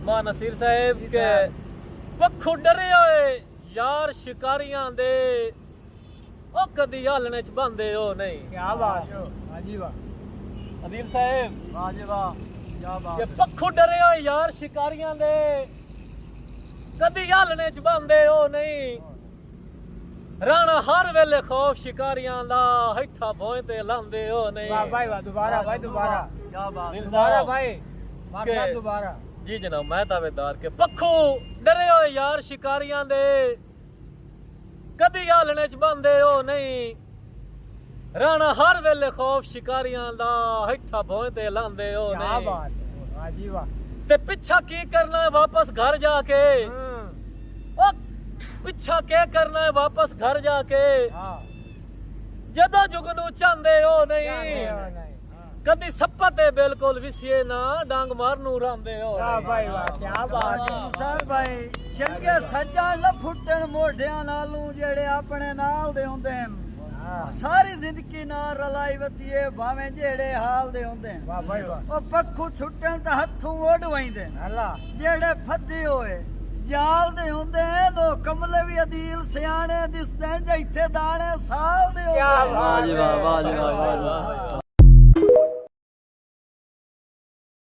मां नसीर साहब के पक्खू डरे होए यार शिकारियां दे ओ कदी हालने च बंदे हो नहीं। क्या बात है, वाह जी वाह। अदील साहब वाह जी वाह, क्या बात ये पक्खू डरे होए यार शिकारियां दे कदी हालने च बंदे हो नहीं। राणा हर वेले खौफ शिकारियां दा हिठा भोए ते लांदे हो नहीं। वाह भाई वाह, दोबारा भाई दोबारा, क्या बात है। दोबारा भाई मारना दोबारा। जी जनाब, मैं दावेदार के पक्खू डरे होए यार शिकारियां दे कदी हालने च बंदे हो नहीं। राणा हर वेले खौफ शिकारियां दा हिठा भोए ते लांदे हो क्या नहीं। बात है, वाह जी वाह। ते पिछा की करना है वापस घर जाके, ओ पिछा क्या करना है वापस घर जाके। हाँ जदों जुगनू चाहते हो नहीं। नहीं, हाँ। कदी सप्पा ते बिल्कुल विसिए ना डांग मारनू रांदे हो वाह नहीं। भाई वाह, क्या बात है। ਸਾਹਿਬ ਭਾਈ ਚੰਗੇ ਸੱਜਾ ਨਾ ਫੁੱਟਣ ਮੋਢਿਆਂ ਨਾਲੋਂ ਜਿਹੜੇ ਆਪਣੇ ਨਾਲ ਦੇ ਹੁੰਦੇ ਹਨ। हाँ, ਸਾਰੀ ਜ਼ਿੰਦਗੀ ਨਾਲ ਰਲਾਈ ਵਤੀਏ ਭਾਵੇਂ ਜਿਹੜੇ ਹਾਲ ਦੇ ਹੁੰਦੇ ਹਨ। वाह भाई वाह। ਉਹ ਪੱਖੂ ਛੁੱਟਣ ਤਾਂ ਹੱਥੋਂ ਉੱਡ ਵੈਂਦੇ ਨੇ। अल्लाह ਜਿਹੜੇ ਫੱਦੇ ਹੋਏ ਜਾਲ ਦੇ ਹੁੰਦੇ ਨੇ ਉਹ ਕਮਲੇ ਵੀ ਅਦੀਲ ਸਿਆਣੇ ਦਿਸਦੇ ਨੇ, ਇੱਥੇ ਦਾਣੇ ਸਾਲ ਦੇ क्या ਹੁੰਦੇ ਨੇ। बात है। वाह जी वाह, वाह जी वाह, वाह जी वाह।